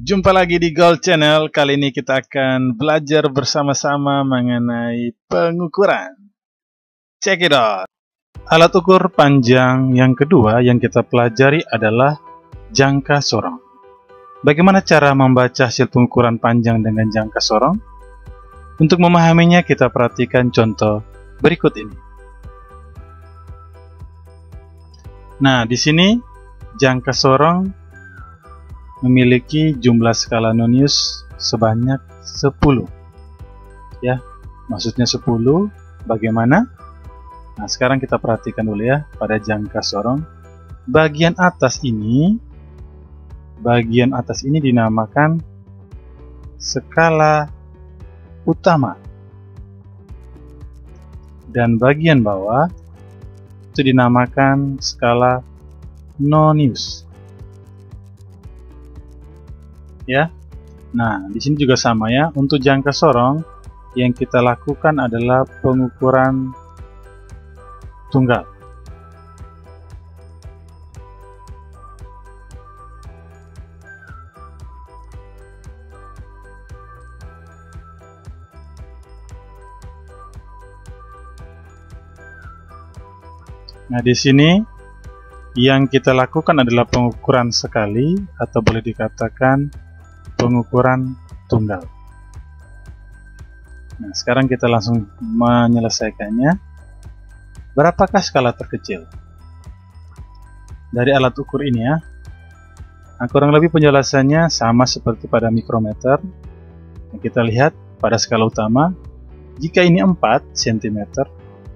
Jumpa lagi di Gold Channel. Kali ini kita akan belajar bersama-sama mengenai pengukuran. Check it out. Alat ukur panjang yang kedua yang kita pelajari adalah jangka sorong. Bagaimana cara membaca hasil pengukuran panjang dengan jangka sorong? Untuk memahaminya, kita perhatikan contoh berikut ini. Nah, di sini jangka sorong memiliki jumlah skala nonius sebanyak 10. Ya, maksudnya 10 bagaimana? Nah, sekarang kita perhatikan dulu ya pada jangka sorong. Bagian atas ini dinamakan skala utama. Dan bagian bawah itu dinamakan skala nonius. Ya. Nah, di sini juga sama ya. Untuk jangka sorong yang kita lakukan adalah pengukuran tunggal. Nah, di sini yang kita lakukan adalah pengukuran sekali atau boleh dikatakan pengukuran tunggal. Nah, sekarang kita langsung menyelesaikannya. Berapakah skala terkecil dari alat ukur ini ya? Nah, kurang lebih penjelasannya sama seperti pada mikrometer. Nah, kita lihat pada skala utama, jika ini 4 cm,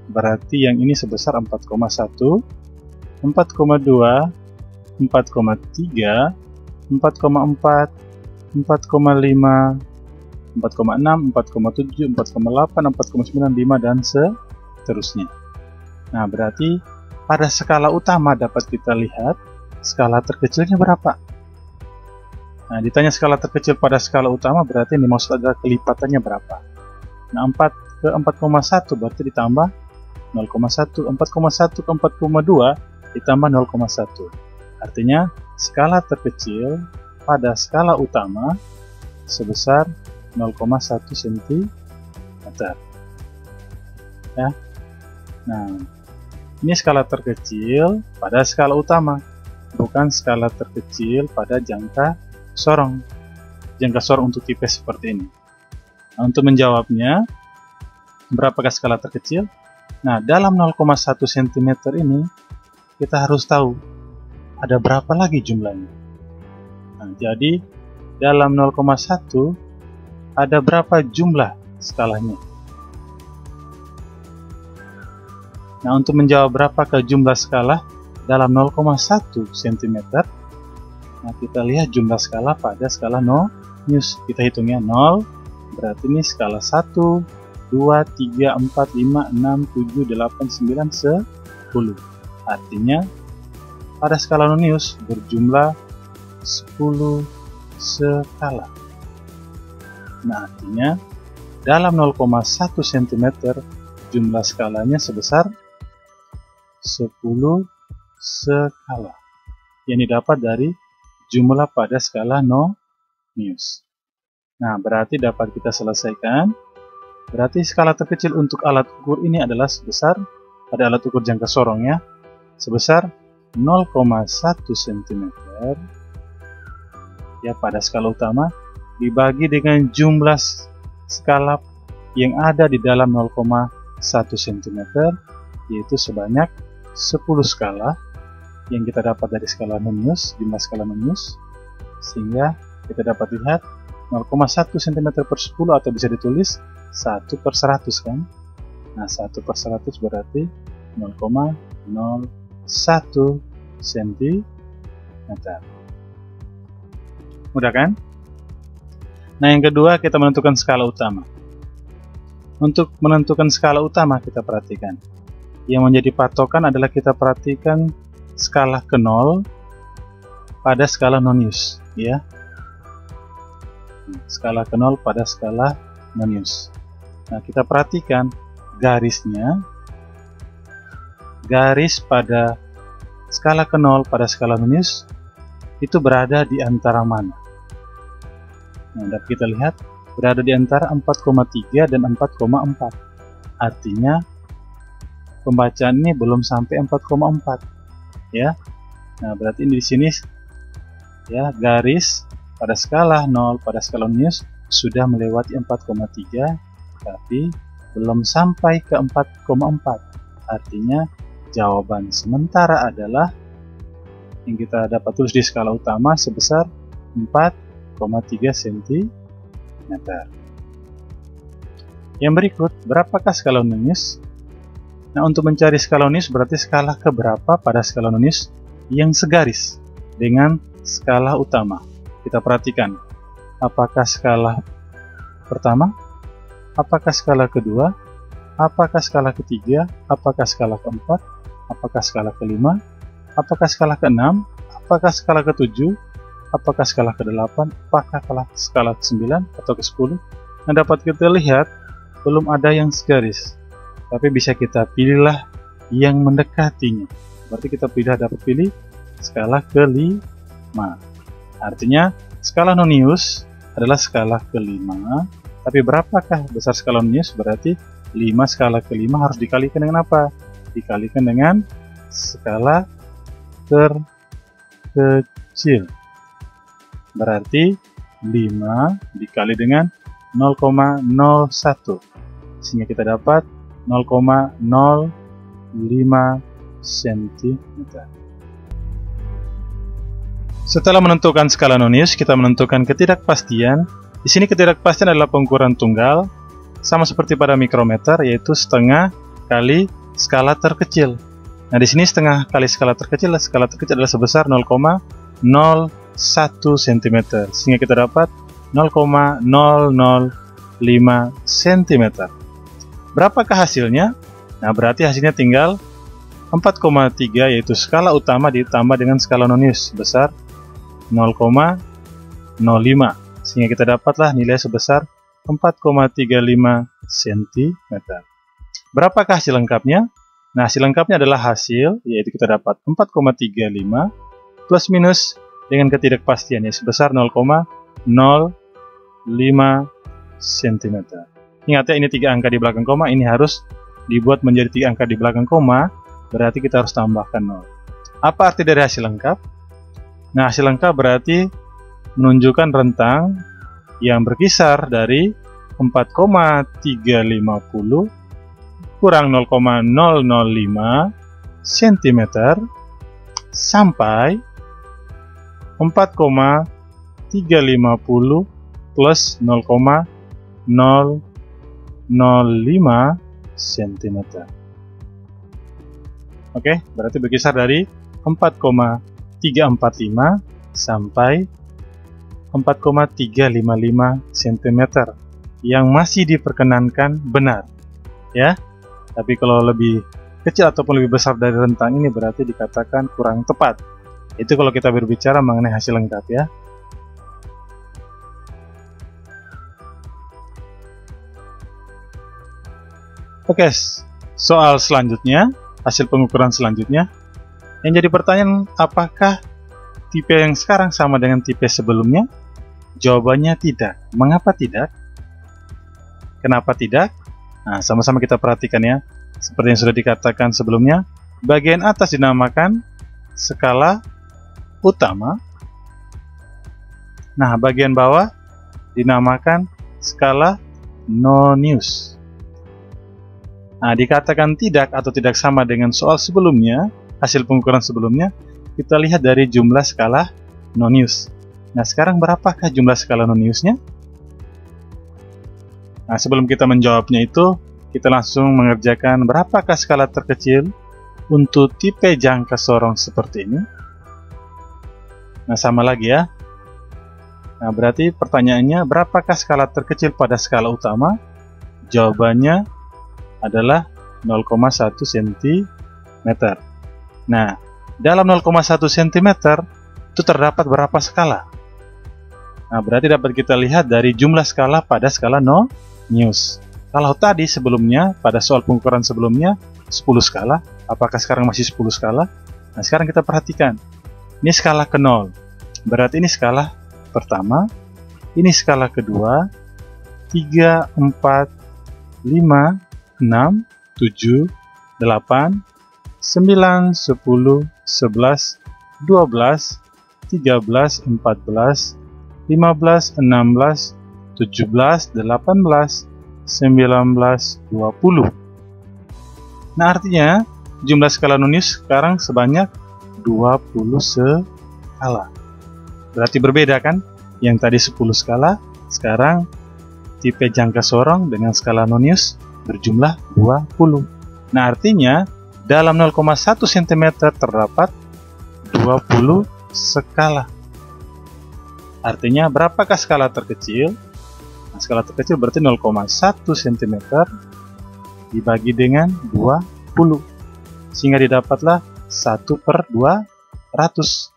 berarti yang ini sebesar 4,1, 4,2, 4,3, 4,4, 4,5, 4,6, 4,7, 4,8, 4,95 dan seterusnya. Nah, berarti pada skala utama dapat kita lihat skala terkecilnya berapa. Nah, ditanya skala terkecil pada skala utama berarti yang dimaksud adalah kelipatannya berapa. Nah, 4 ke 4,1 berarti ditambah 0,1, 4,1 ke 4,2 ditambah 0,1. Artinya skala terkecil pada skala utama sebesar 0,1 cm. Ya. Nah, ini skala terkecil pada skala utama, bukan skala terkecil pada jangka sorong. Jangka sorong untuk tipe seperti ini. Nah, untuk menjawabnya, berapakah skala terkecil? Nah, dalam 0,1 cm ini kita harus tahu ada berapa lagi jumlahnya. Nah, jadi dalam 0,1 ada berapa jumlah skalanya. Nah, untuk menjawab berapakah jumlah skala dalam 0,1 cm, nah kita lihat jumlah skala pada skala nonius. Kita hitungnya 0, berarti ini skala 1, 2, 3, 4, 5, 6, 7, 8, 9, 10. Artinya pada skala nonius berjumlah 10 skala. Nah, artinya dalam 0,1 cm jumlah skalanya sebesar 10 skala yang didapat dari jumlah pada skala nonius. Nah, berarti dapat kita selesaikan. Berarti skala terkecil untuk alat ukur ini adalah sebesar, pada alat ukur jangka sorongnya, sebesar 0,1 cm ya pada skala utama dibagi dengan jumlah skala yang ada di dalam 0,1 cm, yaitu sebanyak 10 skala yang kita dapat dari skala nonius, jumlah skala nonius, sehingga kita dapat lihat 0,1 cm per 10 atau bisa ditulis 1 per 100 kan. Nah, 1 per 100 berarti 0,01 cm. Mudah kan? Nah, yang kedua kita menentukan skala utama. Untuk menentukan skala utama kita perhatikan. Yang menjadi patokan adalah kita perhatikan skala ke 0 pada skala nonius, ya. Skala ke 0 pada skala nonius. Nah, kita perhatikan garisnya. Garis pada skala ke 0 pada skala nonius itu berada di antara mana? Nah, dapat kita lihat berada di antara 4,3 dan 4,4. Artinya pembacaan ini belum sampai 4,4 ya. Nah, berarti ini di sini ya garis pada skala 0 pada skala nonius sudah melewati 4,3 tapi belum sampai ke 4,4. Artinya jawaban sementara adalah yang kita dapat tulis di skala utama sebesar 4,3 cm. Yang berikut, berapakah skala nonius? Nah, untuk mencari skala nonius berarti skala keberapa pada skala nonius yang segaris dengan skala utama. Kita perhatikan, apakah skala pertama, apakah skala kedua, apakah skala ketiga, apakah skala keempat, apakah skala kelima, apakah skala keenam, apakah skala ketujuh, apakah skala ke-8, apakah skala ke-9 atau ke-10. Nah, dapat kita lihat belum ada yang segaris, tapi bisa kita pilihlah yang mendekatinya. Berarti kita dapat pilih skala ke-5. Artinya skala nonius adalah skala ke-5, tapi berapakah besar skala nonius? Berarti 5 skala ke-5 harus dikalikan dengan apa? Dikalikan dengan skala terkecil. Berarti 5 dikali dengan 0,01 sehingga kita dapat 0,05 cm. Setelah menentukan skala nonius, kita menentukan ketidakpastian. Di sini ketidakpastian adalah pengukuran tunggal sama seperti pada mikrometer, yaitu setengah kali skala terkecil. Nah, di sini setengah kali skala terkecil adalah sebesar 0,01 cm, sehingga kita dapat 0,005 cm. Berapakah hasilnya? Nah, berarti hasilnya tinggal 4,3, yaitu skala utama ditambah dengan skala nonius sebesar 0,05, sehingga kita dapatlah nilai sebesar 4,35 cm. Berapakah hasil lengkapnya? Nah, hasil lengkapnya adalah hasil, yaitu kita dapat 4,35 plus minus dengan ketidakpastiannya sebesar 0,05 cm. Ingat ya, ini 3 angka di belakang koma, ini harus dibuat menjadi 3 angka di belakang koma, berarti kita harus tambahkan 0. Apa arti dari hasil lengkap? Nah, hasil lengkap berarti menunjukkan rentang yang berkisar dari 4,350 kurang 0,005 cm sampai 4,350 plus 0,005 cm. Oke, berarti berkisar dari 4,345 sampai 4,355 cm yang masih diperkenankan benar ya. Tapi kalau lebih kecil ataupun lebih besar dari rentang ini berarti dikatakan kurang tepat. Itu kalau kita berbicara mengenai hasil lengkap ya. Oke, soal selanjutnya, hasil pengukuran selanjutnya. Yang jadi pertanyaan, apakah tipe yang sekarang sama dengan tipe sebelumnya? Jawabannya tidak. Mengapa tidak? Kenapa tidak? Nah, sama-sama kita perhatikan ya. Seperti yang sudah dikatakan sebelumnya, bagian atas dinamakan skala utama. Nah, bagian bawah dinamakan skala nonius. Nah, dikatakan tidak atau tidak sama dengan soal sebelumnya, hasil pengukuran sebelumnya, kita lihat dari jumlah skala nonius. Nah, sekarang berapakah jumlah skala noniusnya? Nah, sebelum kita menjawabnya itu, kita langsung mengerjakan berapakah skala terkecil untuk tipe jangka sorong seperti ini. Nah, sama lagi ya. Nah, berarti pertanyaannya, berapakah skala terkecil pada skala utama? Jawabannya adalah 0,1 cm. Nah, dalam 0,1 cm itu terdapat berapa skala? Nah, berarti dapat kita lihat dari jumlah skala pada skala nonius. Kalau tadi sebelumnya, pada soal pengukuran sebelumnya 10 skala, apakah sekarang masih 10 skala? Nah, sekarang kita perhatikan. Ini skala ke 0. Berarti ini skala pertama, Ini skala kedua, 3, 4, 5, 6, 7, 8, 9, 10, 11, 12, 13, 14, 15, 16, 17, 18, 19, 20. Nah, artinya jumlah skala nonius sekarang sebanyak 20 skala. Berarti berbeda kan? Yang tadi 10 skala, sekarang tipe jangka sorong dengan skala nonius berjumlah 20. Nah, artinya dalam 0,1 cm terdapat 20 skala. Artinya berapakah skala terkecil? Nah, skala terkecil berarti 0,1 cm dibagi dengan 20. Sehingga didapatlah 1/200.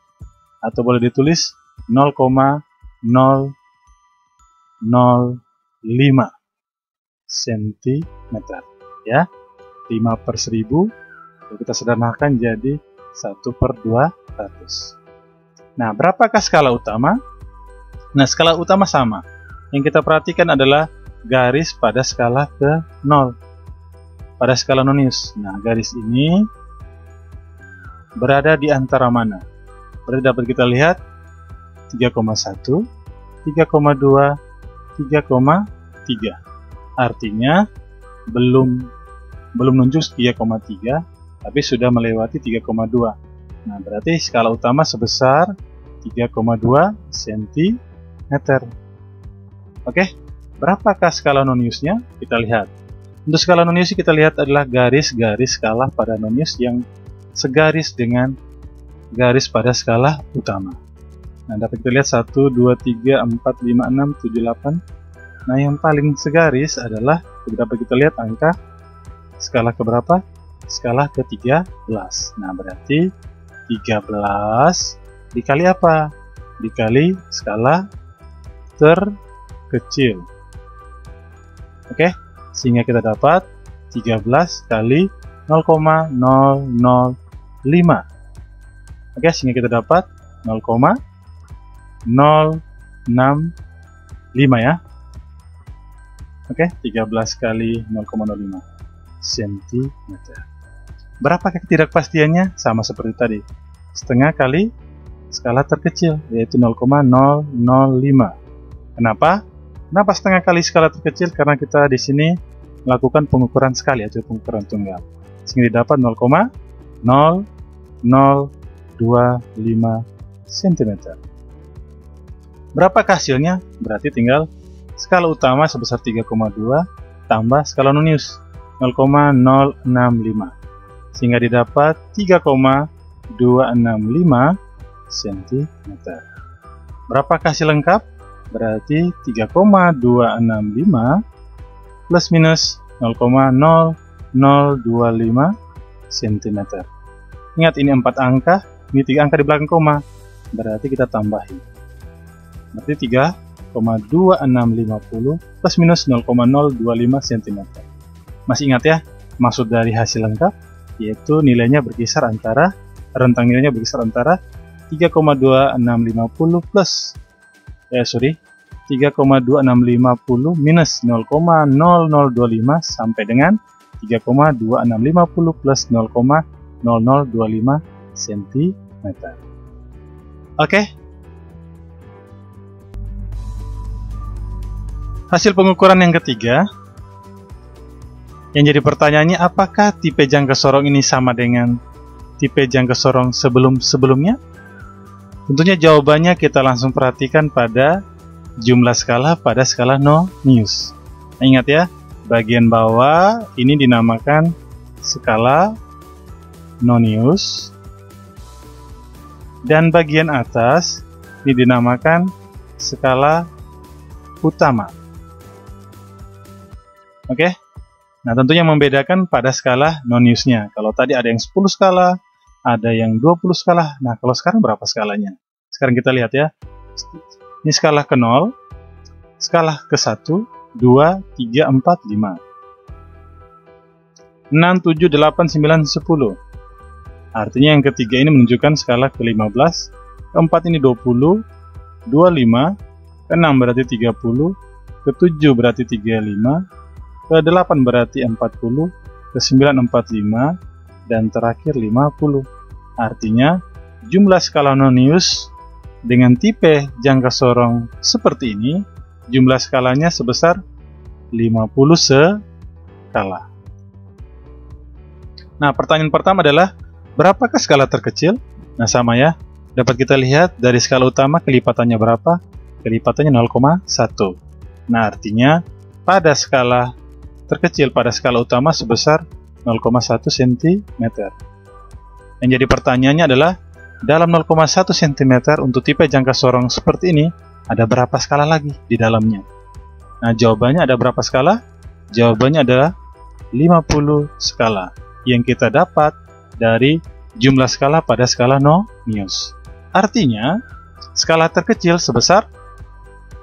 Atau boleh ditulis 0,005 cm. Ya, 5/1000. Kalau kita sederhanakan jadi 1/200. Nah, berapakah skala utama? Nah, skala utama sama. Yang kita perhatikan adalah garis pada skala ke 0. Pada skala nonius. Nah, garis ini berada di antara mana? Berarti dapat kita lihat 3,1, 3,2, 3,3. Artinya belum menunjuk 3,3, tapi sudah melewati 3,2. Nah, berarti skala utama sebesar 3,2 cm. Oke, berapakah skala noniusnya? Kita lihat. Untuk skala nonius kita lihat adalah garis-garis skala pada nonius yang segaris dengan garis pada skala utama. Nah, dapat kita lihat 1, 2, 3, 4, 5, 6, 7, 8. Nah, yang paling segaris adalah dapat kita lihat angka skala keberapa? Skala ke-13. Nah, berarti 13 dikali apa? Dikali skala terkecil. Oke, sehingga kita dapat 13 kali 0,005. Oke, sehingga kita dapat 0,065 ya. Oke, 13 kali 0,05 cm. Berapakah ketidakpastiannya? Sama seperti tadi. Setengah kali skala terkecil, yaitu 0,005. Kenapa? Kenapa setengah kali skala terkecil? Karena kita di sini melakukan pengukuran sekali atau pengukuran tunggal. Sehingga didapat 0,0025 cm. Berapakah hasilnya? Berarti tinggal skala utama sebesar 3,2 tambah skala nonius 0,065. Sehingga didapat 3,265 cm. Berapakah hasil lengkap? Berarti 3,265 plus minus 0,0025 cm. Ingat, ini 4 angka, ini 3 angka di belakang koma. Berarti kita tambahin. Berarti 3,2650 plus minus 0,025 cm. Masih ingat ya, maksud dari hasil lengkap yaitu nilainya berkisar antara, rentang nilainya berkisar antara 3,2650 plus 3,2650 minus 0,0025 sampai dengan 3,2650 plus 0,0025 cm. Oke. Hasil pengukuran yang ketiga. Yang jadi pertanyaannya, apakah tipe jangka sorong ini sama dengan tipe jangka sorong sebelum-sebelumnya? Tentunya jawabannya kita langsung perhatikan pada jumlah skala pada skala nonius. Nah, ingat ya, bagian bawah ini dinamakan skala nonius dan bagian atas ini dinamakan skala utama. Oke. Nah, tentunya membedakan pada skala noniusnya. Kalau tadi ada yang 10 skala, ada yang 20 skala. Nah, kalau sekarang berapa skalanya? Sekarang kita lihat ya. Ini skala ke 0, skala ke 1, 2, 3, 4, 5. 6, 7, 8, 9, 10. Artinya yang ketiga ini menunjukkan skala ke 15. Keempat ini 20, 25, ke-6 berarti 30, ke-7 berarti 35, ke-8 berarti 40, ke-9 45, dan terakhir 50. Artinya, jumlah skala nonius dengan tipe jangka sorong seperti ini, jumlah skalanya sebesar 50 skala. Nah, pertanyaan pertama adalah, berapakah skala terkecil? Nah, sama ya. Dapat kita lihat dari skala utama kelipatannya berapa? Kelipatannya 0,1. Nah, artinya pada skala terkecil pada skala utama sebesar 0,1 cm. Yang jadi pertanyaannya adalah, dalam 0,1 cm untuk tipe jangka sorong seperti ini, ada berapa skala lagi di dalamnya? Nah, jawabannya ada berapa skala? Jawabannya adalah 50 skala yang kita dapat dari jumlah skala pada skala nonius. Artinya, skala terkecil sebesar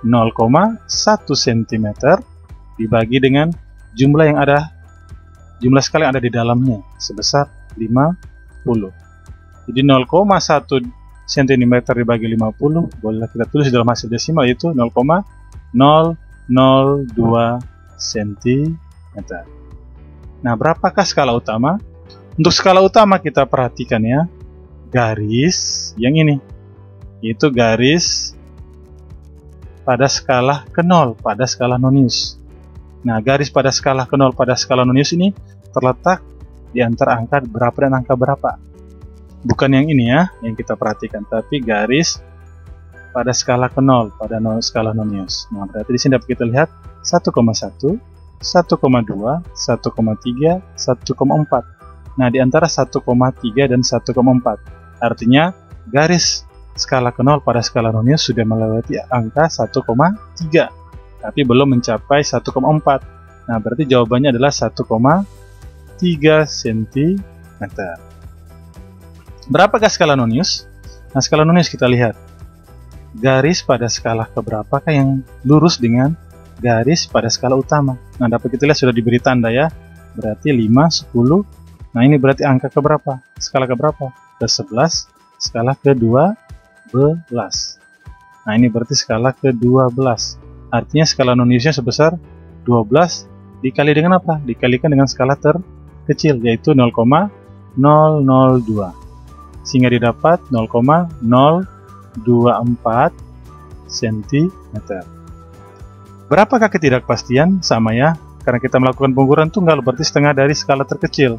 0,1 cm dibagi dengan jumlah skala yang ada di dalamnya sebesar 50. Jadi 0,1 cm dibagi 50 boleh kita tulis dalam hasil desimal, yaitu 0,002 cm. Nah, berapakah skala utama? Untuk skala utama kita perhatikan ya, garis yang ini, yaitu garis pada skala ke-0 pada skala nonius. Nah, garis pada skala ke-0 pada skala nonius ini terletak di antara angka berapa dan angka berapa. Bukan yang ini ya, yang kita perhatikan, tapi garis pada skala ke-0 pada skala nonius. Nah, berarti di sini dapat kita lihat 1,1, 1,2, 1,3, 1,4. Nah, di antara 1,3 dan 1,4. Artinya, garis skala ke-0 pada skala nonius sudah melewati angka 1,3, tapi belum mencapai 1,4. Nah, berarti jawabannya adalah 1,3 cm. Berapakah skala nonius? Nah, skala nonius kita lihat. Garis pada skala keberapakah yang lurus dengan garis pada skala utama? Nah, dapat kita lihat sudah diberi tanda ya. Berarti 5, 10. Nah, ini berarti angka keberapa? Skala keberapa? Ke-11, skala ke-12. Nah, ini berarti skala ke-12. Artinya skala noniusnya sebesar 12 dikali dengan apa? Dikalikan dengan skala terkecil, yaitu 0,002. Sehingga didapat 0,024 cm. Berapakah ketidakpastian? Sama ya, karena kita melakukan pengukuran tunggal, berarti setengah dari skala terkecil,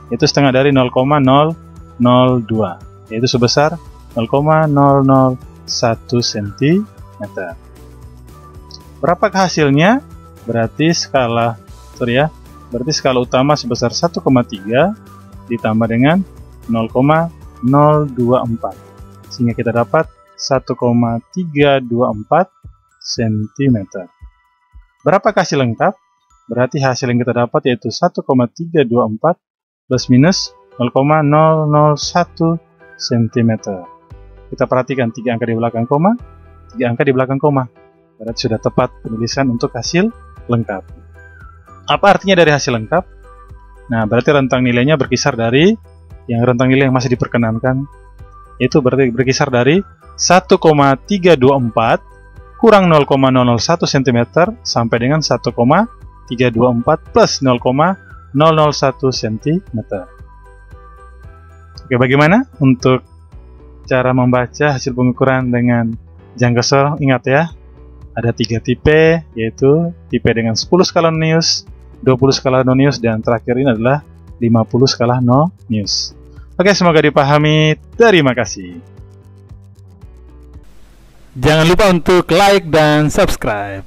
yaitu setengah dari 0,002, yaitu sebesar 0,001 cm. Berapakah hasilnya? Berarti skala utama sebesar 1,3 ditambah dengan 0,024, sehingga kita dapat 1,324 cm. Berapakah hasil lengkap? Berarti hasil yang kita dapat yaitu 1,324 plus minus 0,001 cm. Kita perhatikan 3 angka di belakang koma, 3 angka di belakang koma. Berarti sudah tepat penulisan untuk hasil lengkap. Apa artinya dari hasil lengkap? Nah, berarti rentang nilainya berkisar dari rentang nilai yang masih diperkenankan, itu berarti berkisar dari 1,324 kurang 0,001 cm sampai dengan 1,324 plus 0,001 cm. Oke, bagaimana untuk cara membaca hasil pengukuran dengan jangka sorong? Ingat ya, ada 3 tipe, yaitu tipe dengan 10 skala nonius, 20 skala nonius, dan terakhir ini adalah 50 skala nonius. Oke, semoga dipahami. Terima kasih. Jangan lupa untuk like dan subscribe.